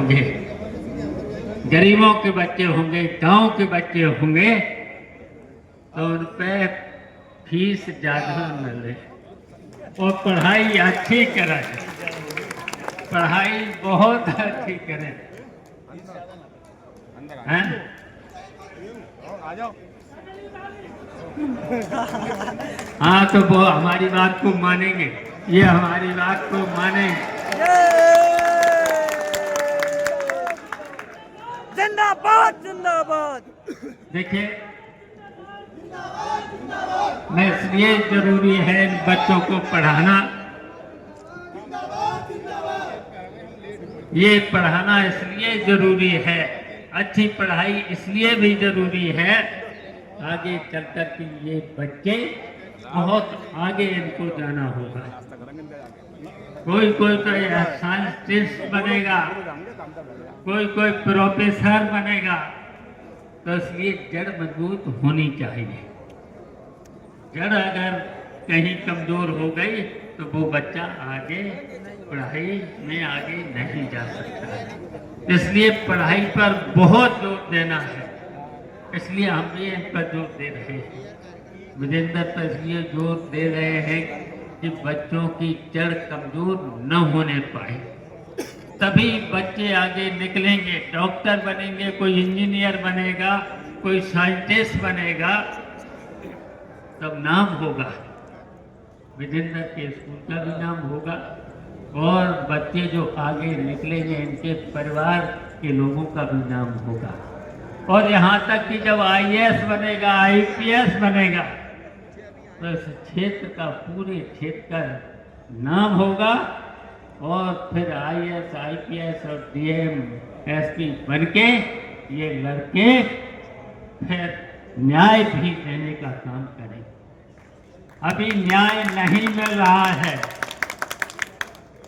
होंगे, गरीबों के बच्चे होंगे, गांव के बच्चे होंगे, तो उन पे फीस ज़्यादा न ले और पढ़ाई अच्छी करें, पढ़ाई बहुत अच्छी करें, हैं? हाँ, तो वो हमारी बात को मानेंगे, ये हमारी बात को मानेंगे। जिंदाबाद जिंदाबाद। देखिए, मैं इसलिए जरूरी है इन बच्चों को पढ़ाना, ये पढ़ाना इसलिए जरूरी है, अच्छी पढ़ाई इसलिए भी जरूरी है, आगे चलकर के ये बच्चे बहुत आगे इनको जाना होगा। कोई कोई तो साइंटिस्ट बनेगा, कोई कोई प्रोफेसर बनेगा, तो इसलिए जड़ मजबूत होनी चाहिए। जड़ अगर कहीं कमजोर हो गई तो वो बच्चा आगे पढ़ाई में आगे नहीं जा सकता। इसलिए पढ़ाई पर बहुत जोर देना है, इसलिए हम भी इन पर जोर दे रहे हैं। विजेंद्र पर इसलिए जोर दे रहे हैं कि बच्चों की जड़ कमजोर न होने पाए, तभी बच्चे आगे निकलेंगे, डॉक्टर बनेंगे, कोई इंजीनियर बनेगा, कोई साइंटिस्ट बनेगा, तब नाम होगा, विजेंद्र के स्कूल का भी नाम होगा, और बच्चे जो आगे निकलेंगे इनके परिवार के लोगों का भी नाम होगा, और यहाँ तक कि जब IAS बनेगा, IPS बनेगा, तो इस क्षेत्र का, पूरे क्षेत्र का नाम होगा, और फिर IAS, IPS और DM, SP बनके ये लड़के फिर न्याय भी देने का काम करें। अभी न्याय नहीं मिल रहा है।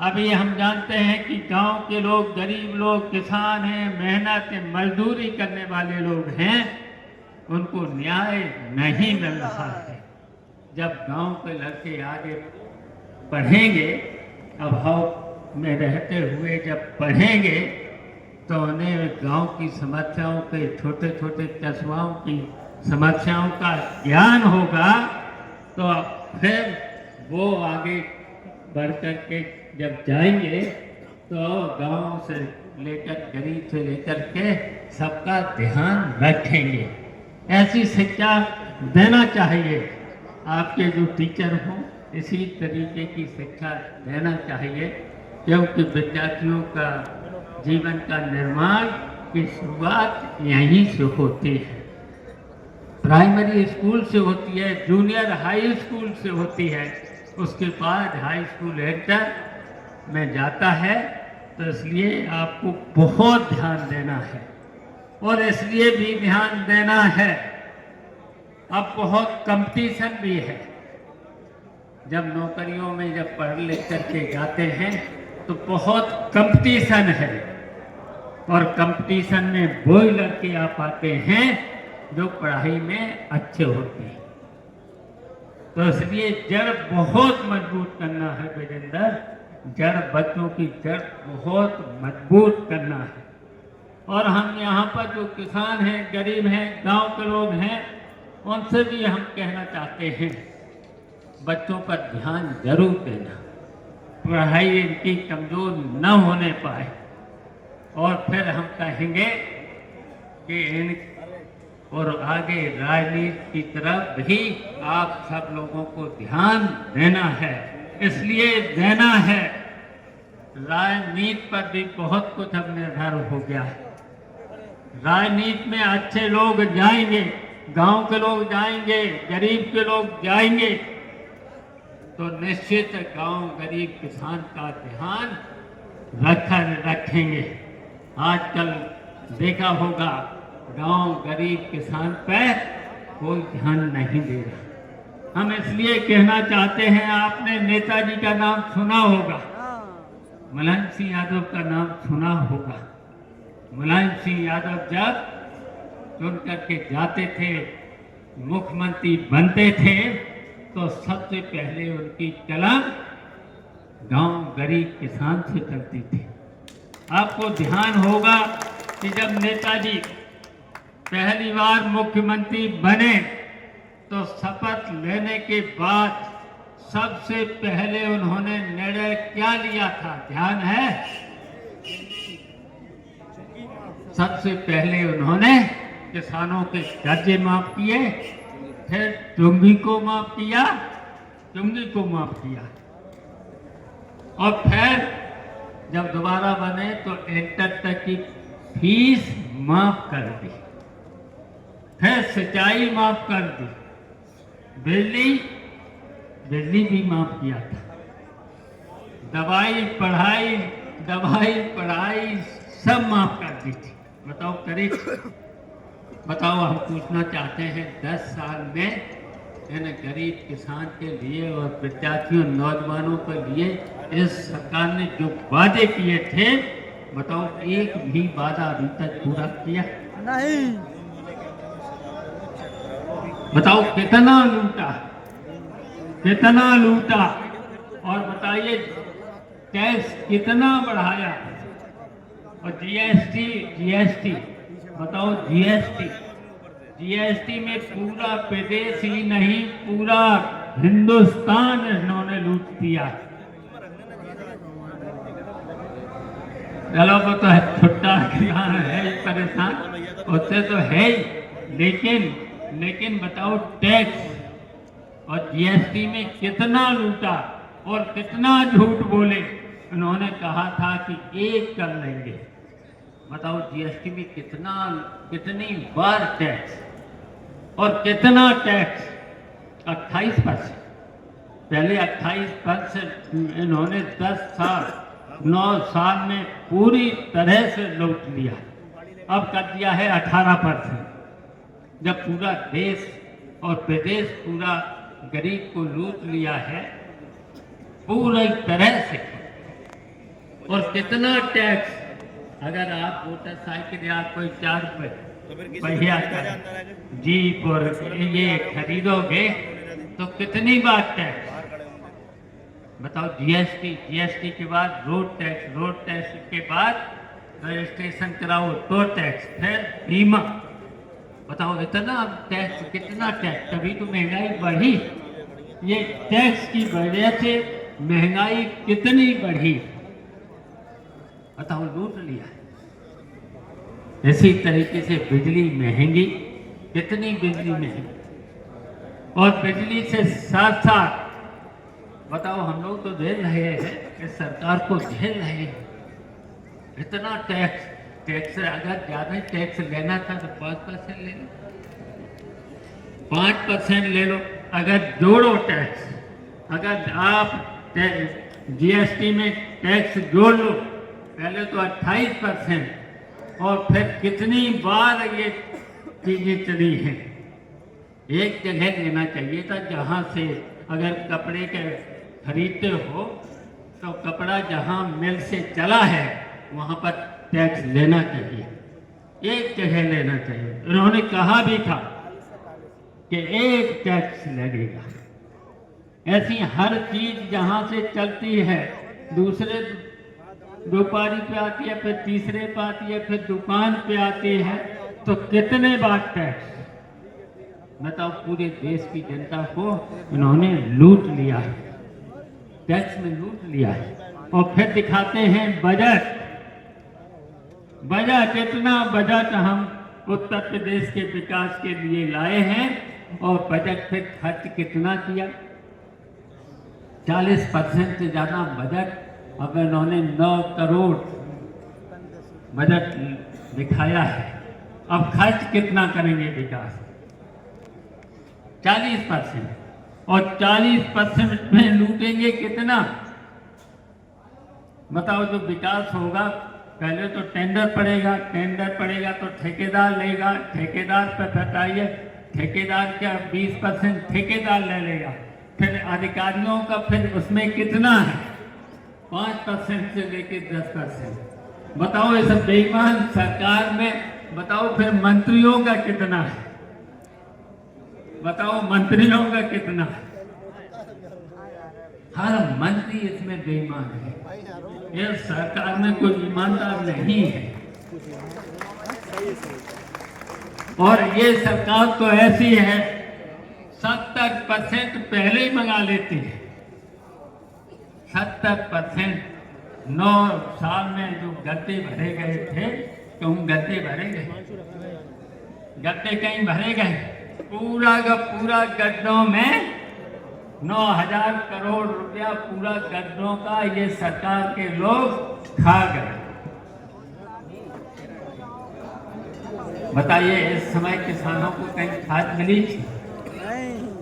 अभी हम जानते हैं कि गांव के लोग, गरीब लोग, किसान हैं, मेहनत मजदूरी करने वाले लोग हैं, उनको न्याय नहीं मिल रहा है। जब गांव के लड़के आगे पढ़ेंगे, अभाव में रहते हुए जब पढ़ेंगे, तो उन्हें गांव की समस्याओं के, छोटे छोटे कस्बाओं की समस्याओं का ज्ञान होगा, तो फिर वो आगे बढ़ कर के जब जाएंगे तो गांव से लेकर, गरीब से लेकर के सबका ध्यान रखेंगे। ऐसी शिक्षा देना चाहिए। आपके जो टीचर हों, इसी तरीके की शिक्षा देना चाहिए, क्योंकि विद्यार्थियों का जीवन का निर्माण की शुरुआत यहीं से होती है। प्राइमरी स्कूल से होती है, जूनियर हाई स्कूल से होती है, उसके बाद हाई स्कूल इंटर में जाता है। तो इसलिए आपको बहुत ध्यान देना है, और इसलिए भी ध्यान देना है, अब बहुत कंपटीशन भी है। जब नौकरियों में जब पढ़ लिख करके जाते हैं तो बहुत कंपटीशन है, और कंपटीशन में वो ही लड़के आ पाते हैं जो पढ़ाई में अच्छे होते हैं। तो इसलिए जड़ बहुत मजबूत करना है विजेंद्र, जड़, बच्चों की जड़ बहुत मजबूत करना है। और हम यहाँ पर जो किसान हैं, गरीब हैं, गांव के लोग हैं, उनसे भी हम कहना चाहते हैं, बच्चों पर ध्यान जरूर देना, पढ़ाई इनकी कमजोर न होने पाए। और फिर हम कहेंगे कि इन और आगे राजनीति की तरफ भी आप सब लोगों को ध्यान देना है, इसलिए देना है। राजनीति पर भी बहुत कुछ अब निर्भर हो गया है। राजनीति में अच्छे लोग जाएंगे, गांव के लोग जाएंगे, गरीब के लोग जाएंगे, तो निश्चित गांव, गरीब, किसान का ध्यान रखेंगे। आजकल देखा होगा गांव, गरीब, किसान पर कोई ध्यान नहीं दे रहा। हम इसलिए कहना चाहते हैं, आपने नेताजी का नाम सुना होगा, मुलायम सिंह यादव का नाम सुना होगा। मुलायम सिंह यादव जब चुन करके जाते थे, मुख्यमंत्री बनते थे, तो सबसे पहले उनकी कलम गांव, गरीब, किसान से चलती थी। आपको ध्यान होगा कि जब नेताजी पहली बार मुख्यमंत्री बने तो शपथ लेने के बाद सबसे पहले उन्होंने निर्णय क्या लिया था, ध्यान है? सबसे पहले उन्होंने किसानों के कर्जे माफ किए, फिर चुंगी को माफ किया, चुंगी को माफ किया, और फिर जब दोबारा बने तो इंटर तक की फीस माफ कर दी, फिर सिंचाई माफ कर दी, बिजली भी माफ किया था, दवाई पढ़ाई सब माफ कर दी थी। बताओ करीब, बताओ, हम पूछना चाहते हैं 10 साल में इन गरीब किसान के लिए और विद्यार्थियों नौजवानों के लिए इस सरकार ने जो वादे किए थे, बताओ एक भी वादा अभी तक पूरा किया नहीं। बताओ कितना लूटा, और बताइए टैक्स कितना बढ़ाया, और जीएसटी बताओ, जीएसटी में पूरा प्रदेश ही नहीं पूरा हिंदुस्तान इन्होंने लूट दिया। चलो वो तो है, छुट्टा किसान है परेशान, उससे तो है ही, लेकिन बताओ टैक्स और जीएसटी में कितना लूटा और कितना झूठ बोले। उन्होंने कहा था कि एक कर लेंगे, बताओ जीएसटी में कितनी बार टैक्स, और कितना टैक्स, 28%, पहले 28% इन्होंने 9 साल में पूरी तरह से लूट लिया, अब कर दिया है 18%। जब पूरा देश और प्रदेश पूरा गरीब को लूट लिया है पूरी तरह से, और कितना टैक्स, अगर आप मोटरसाइकिल या कोई 4 पहिया का जीप और ये खरीदोगे तो कितनी बार टैक्स, बताओ जीएसटी के बाद रोड टैक्स के बाद रजिस्ट्रेशन कराओ तो टैक्स, फिर बीमा, बताओ इतना टैक्स, कितना टैक्स, तभी तो महंगाई बढ़ी। ये टैक्स की वजह से महंगाई कितनी बढ़ी, बताओ, लूट लिया। इसी तरीके से बिजली महंगी, कितनी बिजली महंगी, और बिजली से साथ साथ बताओ हम लोग तो झेल रहे हैं, इस सरकार को झेल रहे हैं, इतना टैक्स, अगर ज्यादा टैक्स लेना था तो 5% ले लो, 5% ले लो, अगर जोड़ो टैक्स, अगर आप जीएसटी में टैक्स जोड़ लो, पहले तो 28%, और फिर कितनी बार ये चीजें चली हैं। एक जगह लेना चाहिए था जहां से अगर कपड़े के खरीदते हो तो कपड़ा जहां मिल से चला है वहां पर टैक्स लेना चाहिए, एक जगह लेना चाहिए। उन्होंने कहा भी था कि एक टैक्स लगेगा, ऐसी हर चीज जहां से चलती है दूसरे व्यापारी पे आती है, फिर तीसरे पे आती है, फिर दुकान पे आती है, तो कितने बार टैक्स, बताओ, पूरे देश की जनता को इन्होंने लूट लिया है, टैक्स में लूट लिया है। और फिर दिखाते हैं बजट, इतना बजट हम उत्तर प्रदेश के विकास के लिए लाए हैं, और बजट पे खर्च कितना किया, 40% से ज्यादा बजट, अब इन्होंने 9 करोड़ बजट दिखाया है, अब खर्च कितना करेंगे विकास, 40%, और 40% में लूटेंगे कितना, बताओ। जो विकास होगा पहले तो टेंडर पड़ेगा तो ठेकेदार लेगा, ठेकेदार पे बताइए, ठेकेदार का 20% ठेकेदार ले लेगा, फिर अधिकारियों का फिर उसमें कितना है, 5% से लेके 10%, बताओ। इस बेईमान सरकार में बताओ फिर मंत्रियों का कितना है, बताओ, मंत्रियों का कितना है, हर मंत्री इसमें बेईमान है। ये सरकार में कोई ईमानदार नहीं है। और ये सरकार तो ऐसी है 70% पहले ही मंगा लेती है। 70% 9 साल में जो गद्दे भरे गए थे, तो उन गद्दे भरे गए, गद्दे कहीं भरे गए, पूरा का पूरा गड्ढों में 9,000 करोड़ रुपया पूरा गड्ढों का ये सरकार के लोग खा गए। बताइए इस समय किसानों को कहीं खाद मिली?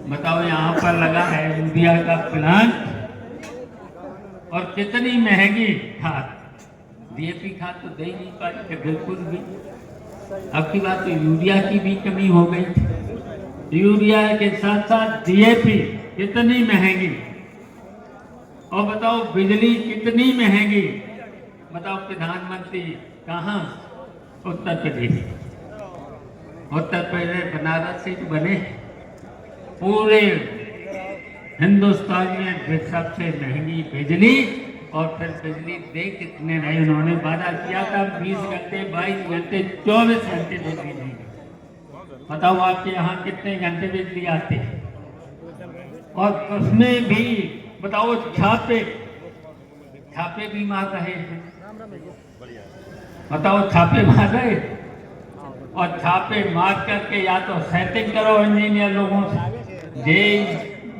बताओ, यहाँ पर लगा है यूरिया का प्लांट, और कितनी महंगी खाद, डीएपी खाद तो दे नहीं पाई बिल्कुल भी। अब की बात तो यूरिया की भी कमी हो गई थी, यूरिया के साथ साथ डीएपी कितनी महंगी। और बताओ बिजली कितनी महंगी। बताओ प्रधानमंत्री कहाँ? उत्तर प्रदेश। उत्तर प्रदेश बनारस से बने पूरे हिंदुस्तान में सबसे महंगी बिजली। और फिर बिजली दे कितने रहे? उन्होंने वादा किया था 20 घंटे 22 घंटे 24 घंटे बिजली देंगे। बताओ आपके यहाँ कितने घंटे बिजली आते हैं? और उसमें भी बताओ छापे भी मार रहे हैं। बताओ छापे मार रहे, और छापे मार करके या तो सेटिंग करो इंजीनियर लोगों से,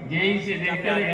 जेई से लेकर